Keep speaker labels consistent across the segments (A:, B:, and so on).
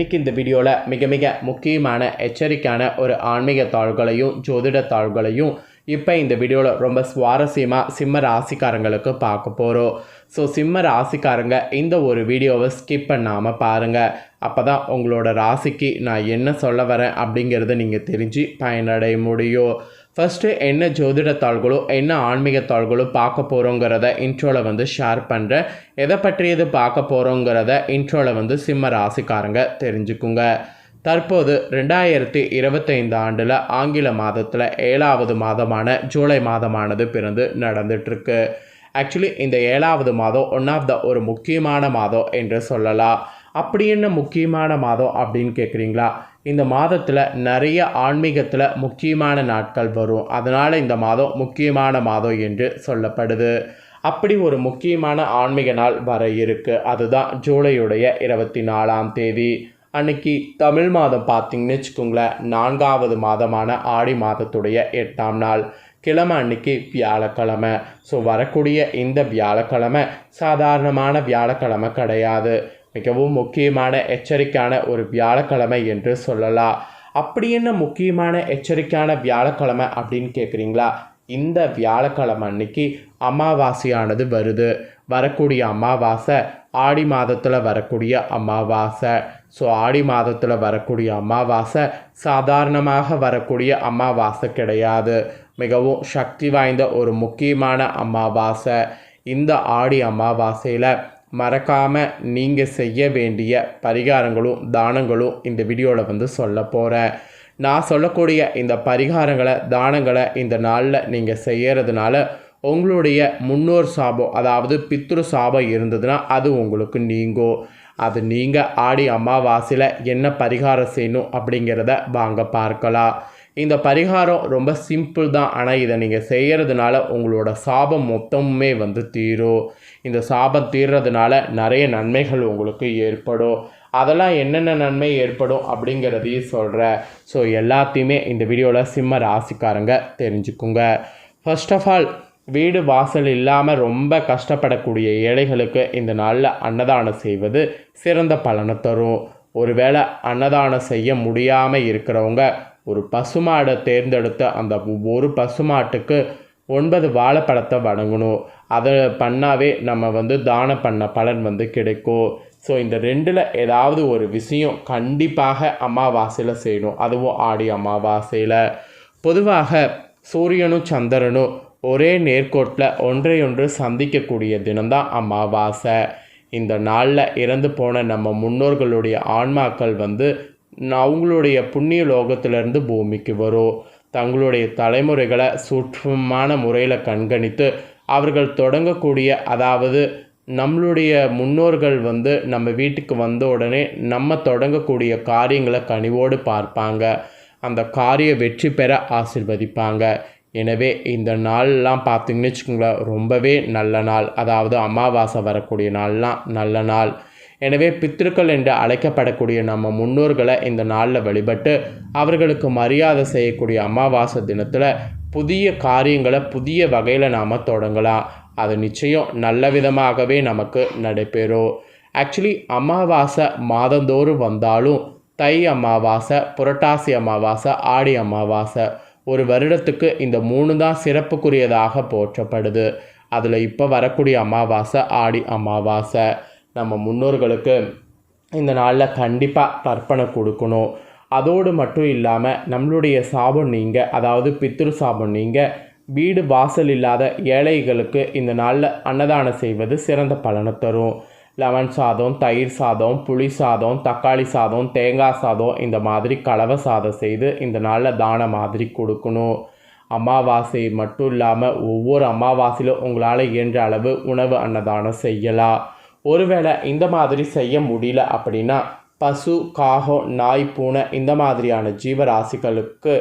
A: இன்றைக்கி இந்த வீடியோவில் மிக மிக முக்கியமான எச்சரிக்கையான ஒரு ஆன்மீக தாள்களையும் ஜோதிட தாள்களையும் இப்போ இந்த வீடியோவில் ரொம்ப சுவாரஸ்யமாக சிம்ம ராசிக்காரங்களுக்கு பார்க்க போகிறோம். ஸோ சிம்ம ராசிக்காரங்க இந்த ஒரு வீடியோவை ஸ்கிப் பண்ணாமல் பாருங்கள். அப்போ தான் உங்களோட ராசிக்கு நான் என்ன சொல்ல வரேன் அப்படிங்கிறத நீங்கள் தெரிஞ்சு பயனடைய முடியும். ஃபஸ்ட்டு என்ன ஜோதிட தாள்களோ என்ன ஆன்மீக தாள்களோ பார்க்க போகிறோங்கிறத இன்ட்ரோவில் ஷேர் பண்ணுறேன். எதை பற்றியது பார்க்க போகிறோங்கிறத இன்ட்ரோவில் சிம்ம ராசிக்காரங்க தெரிஞ்சுக்குங்க. தற்போது 2025 ஆண்டில் ஆங்கில மாதத்தில் 7வது மாதமான ஜூலை மாதமானது பிறந்து நடந்துகிட்ருக்கு. ஆக்சுவலி இந்த 7வது மாதம் ஒன் ஆஃப் த ஒரு முக்கியமான மாதம் என்று சொல்லலாம். அப்படி என்ன முக்கியமான மாதம் அப்படின்னு கேட்குறீங்களா? இந்த மாதத்தில் நிறைய ஆன்மீகத்தில் முக்கியமான நாட்கள் வரும். அதனால் இந்த மாதம் முக்கியமான மாதம் என்று சொல்லப்படுது. அப்படி ஒரு முக்கியமான ஆன்மீக நாள் வர இருக்குது. அதுதான் ஜூலையுடைய 24ஆம் தேதி. அன்னைக்கு தமிழ் மாதம் பார்த்திங்கன்னு வச்சுக்கோங்களேன், 4வது மாதமான ஆடி மாதத்துடைய 8ஆம் நாள் கிழமை அன்னைக்கு வியாழக்கிழமை. ஸோ வரக்கூடிய இந்த வியாழக்கிழமை சாதாரணமான வியாழக்கிழமை கிடையாது. மிகவும் முக்கியமான எச்சரிக்கையான ஒரு வியாழக்கிழமை என்று சொல்லலாம். அப்படி என்ன முக்கியமான எச்சரிக்கையான வியாழக்கிழமை அப்படின்னு கேட்குறீங்களா? இந்த வியாழக்கிழமை அன்னைக்கு அமாவாசையானது வருது. வரக்கூடிய அமாவாசை ஆடி மாதத்தில் வரக்கூடிய அமாவாசை. ஸோ ஆடி மாதத்தில் வரக்கூடிய அமாவாசை சாதாரணமாக வரக்கூடிய அமாவாசை கிடையாது. மிகவும் சக்தி வாய்ந்த ஒரு முக்கியமான அமாவாசை. இந்த ஆடி அமாவாசையில் மறக்காமல் நீங்கள் செய்ய வேண்டிய பரிகாரங்களும் தானங்களும் இந்த வீடியோவில் சொல்ல போகிறேன். நான் சொல்லக்கூடிய இந்த பரிகாரங்களை தானங்களை இந்த நாளில் நீங்கள் செய்கிறதுனால உங்களுடைய முன்னோர் சாபம், அதாவது பித்ரு சாபம் இருந்ததுன்னா அது உங்களுக்கு நீங்கும். அது நீங்கள் ஆடி அமாவாசையில் என்ன பரிகாரம் செய்யணும் அப்படிங்கிறத வாங்க பார்க்கலாம். இந்த பரிகாரம் ரொம்ப சிம்பிள் தான். ஆனால் இதை நீங்கள் செய்கிறதுனால உங்களோட சாபம் மொத்தமுமே தீரும். இந்த சாபம் தீர்றதுனால நிறைய நன்மைகள் உங்களுக்கு ஏற்படும். அதெல்லாம் என்னென்ன நன்மை ஏற்படும் அப்படிங்கிறதையும் சொல்கிறேன். ஸோ எல்லாத்தையுமே இந்த வீடியோவில் சிம்ம ராசிக்காரங்க தெரிஞ்சுக்குங்க. ஃபர்ஸ்ட் ஆஃப் ஆல், வீடு வாசல் இல்லாமல் ரொம்ப கஷ்டப்படக்கூடிய ஏழைகளுக்கு இந்த நாளில் அன்னதானம் செய்வது சிறந்த பலனை தரும். ஒருவேளை அன்னதானம் செய்ய முடியாமல் இருக்கிறவங்க ஒரு பசுமாடை தேர்ந்தெடுத்து அந்த ஒரு பசுமாட்டுக்கு 9 வாழைப்பழத்தை வணங்கணும். அதை பண்ணாவே நம்ம தானம் பண்ண பலன் கிடைக்கும். ஸோ இந்த ரெண்டில் ஏதாவது ஒரு விஷயம் கண்டிப்பாக அமாவாசையில் செய்யணும். அதுவும் ஆடி அமாவாசையில். பொதுவாக சூரியனும் சந்திரனும் ஒரே நேர்கோட்டில் ஒன்றையொன்று சந்திக்கக்கூடிய தினம்தான் அமாவாசை. இந்த நாளில் இறந்து போன நம்ம முன்னோர்களுடைய ஆன்மாக்கள் அவங்களுடைய புண்ணிய லோகத்திலிருந்து பூமிக்கு வரும். தங்களுடைய தலைமுறைகளை சூட்சமான முறையில் கண்காணித்து அவர்கள் தொடங்கக்கூடிய, அதாவது நம்மளுடைய முன்னோர்கள் நம்ம வீட்டுக்கு வந்த உடனே நம்ம தொடங்கக்கூடிய காரியங்களை கனிவோடு பார்ப்பாங்க. அந்த காரிய வெற்றி பெற ஆசீர்வதிப்பாங்க. எனவே இந்த நாள்லாம் பார்த்திங்கன்னு வச்சுக்கோங்களேன், ரொம்பவே நல்ல நாள். அதாவது அமாவாசை வரக்கூடிய நாள்லாம் நல்ல நாள். எனவே பித்ருக்கள் என்று அழைக்கப்படக்கூடிய நம்ம முன்னோர்களை இந்த நாளில் வழிபட்டு அவர்களுக்கு மரியாதை செய்யக்கூடிய அமாவாசை தினத்தில் புதிய காரியங்களை புதிய வகையில் நாம் தொடங்கலாம். அது நிச்சயம் நல்ல விதமாகவே நமக்கு நடைபெறும். ஆக்சுவலி அமாவாசை மாதந்தோறும் வந்தாலும் தை அமாவாசை, புரட்டாசி அமாவாசை, ஆடி அமாவாசை, ஒரு வருடத்துக்கு இந்த 3 தான் சிறப்புக்குரியதாக போற்றப்படுது. அதில் இப்போ வரக்கூடிய அமாவாசை ஆடி அமாவாசை. நம்ம முன்னோர்களுக்கு இந்த நாளில் கண்டிப்பாக தர்ப்பணை கொடுக்கணும். அதோடு மட்டும் இல்லாமல் நம்மளுடைய சாபம் நீங்கள், அதாவது பித்ரு சாபம் நீங்கள், வீடு வாசல் இல்லாத ஏழைகளுக்கு இந்த நாளில் அன்னதானம் செய்வது சிறந்த பலனை தரும். லெமன் சாதம், தயிர் சாதம், புளி சாதம், தக்காளி சாதம், தேங்காய் சாதம், இந்த மாதிரி கலவை சாதம் செய்து இந்த நாளில் தானம் மாதிரி கொடுக்கணும். அமாவாசை மட்டும் இல்லாமல் ஒவ்வொரு அமாவாசையிலும் உங்களால் இயன்ற அளவு உணவு அன்னதானம் செய்யலாம். ஒருவேளை இந்த மாதிரி செய்ய முடியல அப்படின்னா பசு, காகம், நாய், பூனை இந்த மாதிரியான ஜீவராசிகளுக்கு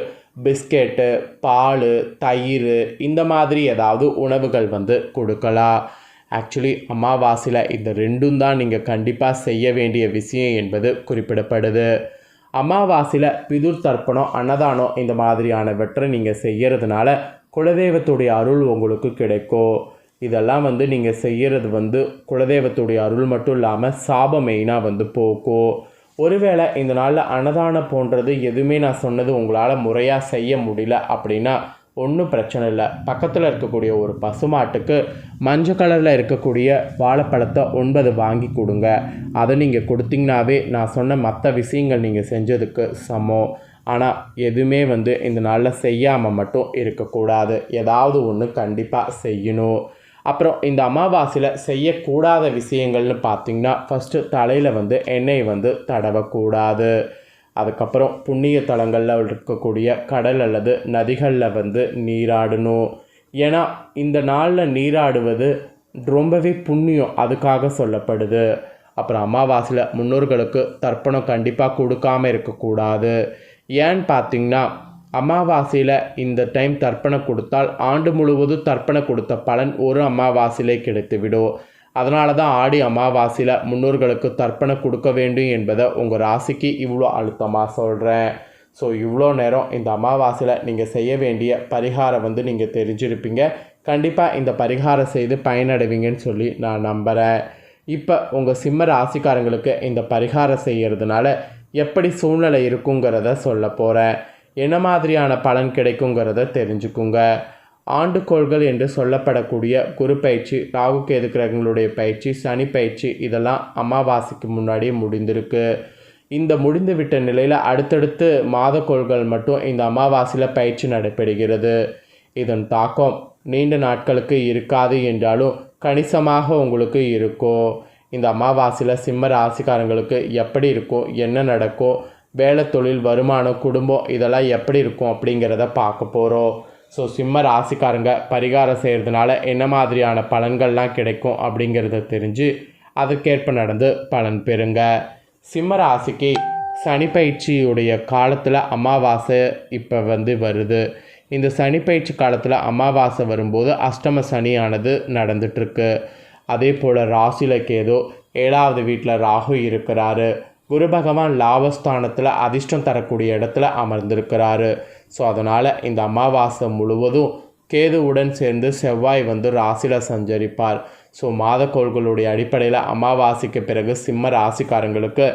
A: பிஸ்கெட்டு, பால், தயிர் இந்த மாதிரி ஏதாவது உணவுகள் கொடுக்கலாம். ஆக்சுவலி அமாவாசையில் இந்த ரெண்டும் தான் நீங்கள் கண்டிப்பாக செய்ய வேண்டிய விஷயம் என்பது குறிப்பிடப்படுது. அமாவாசையில் பிதுர் தர்ப்பணம், அன்னதானம் இந்த மாதிரியானவற்றை நீங்கள் செய்கிறதுனால குலதெய்வத்துடைய அருள் உங்களுக்கு கிடைக்கும். இதெல்லாம் நீங்கள் செய்கிறது குலதெய்வத்துடைய அருள் மட்டும் இல்லாமல் சாபம் மெயினாக போக்கும். ஒருவேளை இந்த நாளில் அன்னதானம் போன்றது எதுவுமே நான் சொன்னது உங்களால் முறையாக செய்ய முடியல அப்படின்னா ஒன்றும் பிரச்சனை இல்லை. பக்கத்தில் இருக்கக்கூடிய ஒரு பசுமாட்டுக்கு மஞ்சள் கலரில் இருக்கக்கூடிய வாழைப்பழத்தை 9 வாங்கி கொடுங்க. அதை நீங்கள் கொடுத்தீங்கன்னாவே நான் சொன்ன மற்ற விஷயங்கள் நீங்கள் செஞ்சதுக்கு சமம். ஆனால் எதுவுமே இந்த நாளில் செய்யாமல் மட்டும் இருக்கக்கூடாது. ஏதாவது ஒன்று கண்டிப்பாக செய்யணும். அப்புறம் இந்த அமாவாசையில் செய்யக்கூடாத விஷயங்கள்னு பார்த்திங்கன்னா ஃபஸ்ட்டு தலையில் எண்ணெய் தடவக்கூடாது. அதுக்கப்புறம் புண்ணிய தலங்களில் இருக்கக்கூடிய கடல் அல்லது நதிகளில் நீராடணும். ஏன்னா இந்த நாளில் நீராடுவது ரொம்பவே புண்ணியம், அதுக்காக சொல்லப்படுது. அப்புறம் அமாவாசையில் முன்னோர்களுக்கு தர்ப்பணம் கண்டிப்பாக கொடுக்காமல் இருக்கக்கூடாது. ஏன்னு பார்த்திங்கன்னா அமாவாசையில் இந்த டைம் தர்ப்பணம் கொடுத்தால் ஆண்டு முழுவதும் தர்ப்பணம் கொடுத்த பலன் ஒரு அமாவாசையிலே கிடைத்துவிடும். அதனால தான் ஆடி அமாவாசையில் முன்னோர்களுக்கு தர்ப்பணம் கொடுக்க வேண்டும் என்பதை உங்கள் ராசிக்கு இவ்வளோ அழுத்தமாக சொல்கிறேன். ஸோ இவ்வளோ நேரம் இந்த அமாவாசையில் நீங்கள் செய்ய வேண்டிய பரிகாரம் நீங்கள் தெரிஞ்சிருப்பீங்க. கண்டிப்பாக இந்த பரிகாரம் செய்து பயனடைவீங்கன்னு சொல்லி நான் நம்புகிறேன். இப்போ உங்கள் சிம்ம ராசிக்காரங்களுக்கு இந்த பரிகாரம் செய்கிறதுனால எப்படி சூழ்நிலை இருக்குங்கிறத சொல்ல போகிறேன். என்ன மாதிரியான பலன் கிடைக்குங்கிறத தெரிஞ்சுக்குங்க. ஆண்டுகோள்கள் என்று சொல்லப்படக்கூடிய குரு பயிற்சி, ராகு கேது கிரகங்களுடைய பயிற்சி, சனி பயிற்சி இதெல்லாம் அமாவாசைக்கு முன்னாடியே முடிந்திருக்கு. இந்த முடிந்துவிட்ட நிலையில் அடுத்தடுத்து மாதக்கோள்கள் மட்டும் இந்த அமாவாசையில் பயிற்சி நடைபெறுகிறது. இதன் தாக்கம் நீண்ட நாட்களுக்கு இருக்காது என்றாலும் கணிசமாக உங்களுக்கு இருக்கும். இந்த அமாவாசையில் சிம்ம ராசிக்காரங்களுக்கு எப்படி இருக்கும், என்ன நடக்கும், வேலை தொழில் வருமானம் குடும்பம் இதெல்லாம் எப்படி இருக்கும் அப்படிங்கிறத பார்க்க போகிறோம். ஸோ சிம்ம ராசிக்காரங்க பரிகாரம் செய்கிறதுனால என்ன மாதிரியான பலன்கள்லாம் கிடைக்கும் அப்படிங்கிறத தெரிஞ்சு அதுக்கேற்ப நடந்து பலன் பெறுங்க. சிம்ம ராசிக்கு சனி பயிற்சியுடைய காலத்தில் அமாவாசை இப்போ வருது. இந்த சனி பயிற்சி காலத்தில் அமாவாசை வரும்போது அஷ்டம சனியானது நடந்துட்டுருக்கு. அதே போல் ராசியில் கேது, 7வது வீட்டில் ராகு இருக்கிறாரு. குரு பகவான் லாபஸ்தானத்தில் அதிர்ஷ்டம் தரக்கூடிய இடத்துல அமர்ந்திருக்கிறாரு. ஸோ அதனால் இந்த அமாவாசை முழுவதும் கேதுவுடன் சேர்ந்து செவ்வாய் ராசியில் சஞ்சரிப்பார். ஸோ மாதக்கோள்களுடைய அடிப்படையில் அமாவாசைக்கு பிறகு சிம்ம ராசிக்காரங்களுக்கு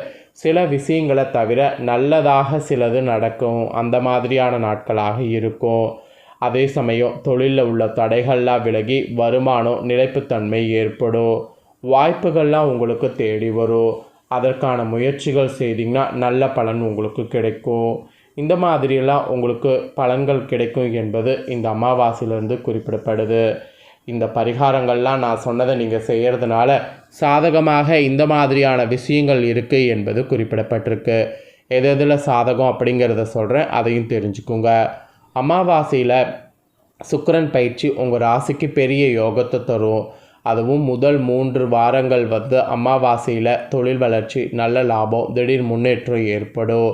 A: சில விஷயங்களை தவிர நல்லதாக சிலது நடக்கும். அந்த மாதிரியான நாட்களாக இருக்கும். அதே சமயம் தொழிலில் உள்ள தடைகள்லாம் விலகி வருமானம் நிலைப்புத்தன்மை ஏற்படும். வாய்ப்புகள்லாம் உங்களுக்கு தேடி வரும். அதற்கான முயற்சிகள் செய்திங்கன்னா நல்ல பலன் உங்களுக்கு கிடைக்கும். இந்த மாதிரியெல்லாம் உங்களுக்கு பலன்கள் கிடைக்கும் என்பது இந்த அமாவாசையிலிருந்து குறிப்பிடப்படுது. இந்த பரிகாரங்கள்லாம் நான் சொன்னதை நீங்கள் செய்கிறதுனால சாதகமாக இந்த மாதிரியான விஷயங்கள் இருக்குது என்பது குறிப்பிடப்பட்டிருக்கு. எதில் சாதகம் அப்படிங்கிறத சொல்கிறேன், அதையும் தெரிஞ்சுக்குங்க. அமாவாசையில் சுக்கிரன் பயிற்சி உங்கள் ராசிக்கு பெரிய யோகத்தை தரும். அதுவும் முதல் 3 வாரங்கள் அமாவாசையில் தொழில் வளர்ச்சி, நல்ல லாபம், திடீர் முன்னேற்றம் ஏற்படும்.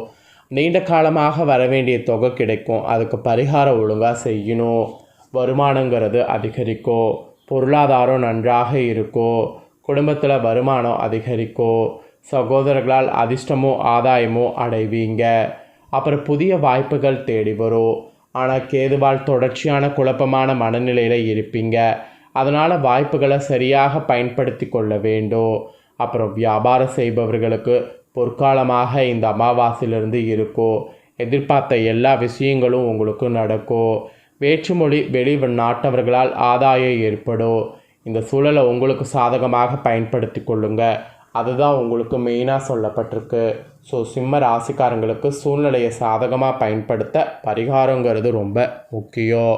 A: நீண்ட காலமாக வரவேண்டிய தொகை கிடைக்கும். அதுக்கு பரிகாரம் ஒழுங்காக செய்யணும். வருமானங்கிறது அதிகரிக்கும். பொருளாதாரம் நன்றாக இருக்கும். குடும்பத்தில் வருமானம் அதிகரிக்கும். சகோதரர்களால் அதிர்ஷ்டமோ ஆதாயமோ அடைவீங்க. அப்புறம் புதிய வாய்ப்புகள் தேடி வரும். ஆனால் கேதுவால் தொடர்ச்சியான குழப்பமான மனநிலையில் இருப்பீங்க. அதனால் வாய்ப்புகளை சரியாக பயன்படுத்தி கொள்ள வேண்டும். அப்புறம் வியாபாரம் செய்பவர்களுக்கு பொற்காலமாக இந்த அமாவாசையிலிருந்து இருக்கும். எதிர்பார்த்த எல்லா விஷயங்களும் உங்களுக்கு நடக்கும். வேற்றுமொழி வெளி நாட்டவர்களால் ஆதாயம் ஏற்படும். இந்த சூழலை உங்களுக்கு சாதகமாக பயன்படுத்தி கொள்ளுங்க. அதுதான் உங்களுக்கு மெயினாக சொல்லப்பட்டிருக்கு. ஸோ சிம்ம ராசிக்காரங்களுக்கு சூழ்நிலையை சாதகமாக பயன்படுத்த பரிகாரங்கிறது ரொம்ப முக்கியம்.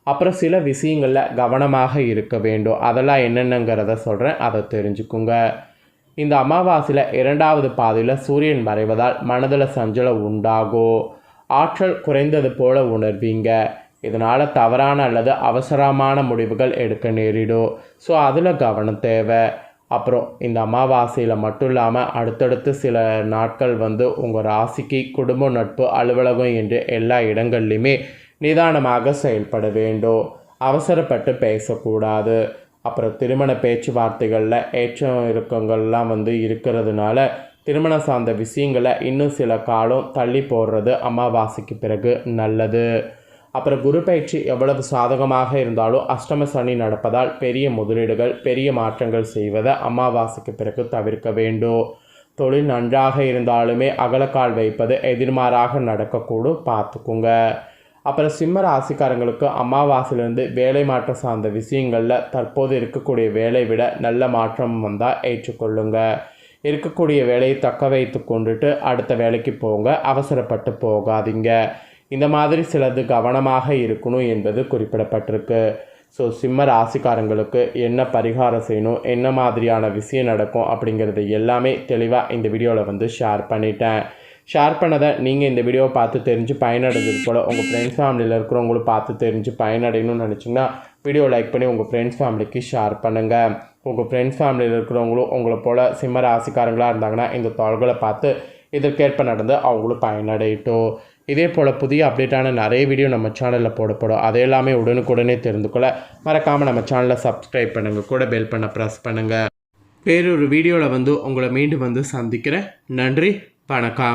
A: அப்புறம் சில விஷயங்களில் கவனமாக இருக்க வேண்டும். அதெல்லாம் என்னென்னங்கிறத சொல்கிறேன், அதை தெரிஞ்சுக்குங்க. இந்த அமாவாசையில் 2வது பாதியில் சூரியன் மறைவதால் மனதில் சஞ்சலம் உண்டாகும். ஆற்றல் குறைந்தது போல உணர்வீங்க. இதனால் தவறான அல்லது அவசரமான முடிவுகள் எடுக்க நேரிடும். ஸோ அதில் கவனம் தேவை. அப்புறம் இந்த அமாவாசையில் மட்டும் இல்லாமல் அடுத்தடுத்து சில நாட்கள் உங்கள் ராசிக்கு குடும்ப, நட்பு, அலுவலகம் என்று எல்லா இடங்கள்லையுமே நிதானமாக செயல்பட வேண்டும். அவசரப்பட்டு பேசக்கூடாது. அப்புறம் திருமண பேச்சுவார்த்தைகளில் ஏற்றம் இறக்கங்கள்லாம் இருக்கிறதுனால திருமணம் சார்ந்த விஷயங்களை இன்னும் சில காலம் தள்ளி போடுறது அமாவாசைக்கு பிறகு நல்லது. அப்புறம் குரு பயிற்சி எவ்வளவு சாதகமாக இருந்தாலும் அஷ்டம சனி நடப்பதால் பெரிய முதலீடுகள், பெரிய மாற்றங்கள் செய்வதை அமாவாசைக்கு பிறகு தவிர்க்க வேண்டும். தொழில் நன்றாக இருந்தாலுமே அகலக்கால் வைப்பது எதிர்மாறாக நடக்கக்கூடும், பார்த்துக்குங்க. அப்புறம் சிம்ம ராசிக்காரங்களுக்கு அமாவாசையிலேருந்து வேலை மாற்றம் சார்ந்த விஷயங்களில் தற்போது இருக்கக்கூடிய வேலையை விட நல்ல மாற்றம் வந்தால் ஏற்றுக்கொள்ளுங்க. இருக்கக்கூடிய வேலையை தக்க வைத்து கொண்டுட்டு அடுத்த வேலைக்கு போங்க, அவசரப்பட்டு போகாதீங்க. இந்த மாதிரி சிலது கவனமாக இருக்கணும் என்பது குறிப்பிடப்பட்டிருக்கு. ஸோ சிம்ம ராசிக்காரங்களுக்கு என்ன பரிகாரம் செய்யணும், என்ன மாதிரியான விஷயம் நடக்கும் அப்படிங்கிறது எல்லாமே தெளிவாக இந்த வீடியோவில் ஷேர் பண்ணிட்டேன். ஷேர் பண்ணதை நீங்கள் இந்த வீடியோவை பார்த்து தெரிஞ்சு பயனடைஞ்சது போல் உங்கள் ஃப்ரெண்ட்ஸ் ஃபேமிலியில் இருக்கிறவங்களும் பார்த்து தெரிஞ்சு பயனடையணும்னு நினச்சிங்கன்னா வீடியோ லைக் பண்ணி உங்கள் ஃப்ரெண்ட்ஸ் ஃபேமிலிக்கு ஷேர் பண்ணுங்கள். உங்கள் ஃப்ரெண்ட்ஸ் ஃபேமிலியில் இருக்கிறவங்களும் உங்களை போல் சிம்ம ராசிக்காரங்களாக இருந்தாங்கன்னா இந்த தாள்களை பார்த்து இதற்கேற்ப நடந்து அவங்களும் பயனடையட்டும். இதே போல் புதிய அப்டேட்டான நிறைய வீடியோ நம்ம சேனலில் போடப்படும். அதை எல்லாமே உடனுக்குடனே தெரிந்து கொள்ள மறக்காமல் நம்ம சேனலை சப்ஸ்கிரைப் பண்ணுங்கள், கூட பெல் பண்ண ப்ரெஸ் பண்ணுங்கள். வேறொரு வீடியோவில் உங்களை மீண்டும் சந்திக்கிறேன். நன்றி, வணக்கம்.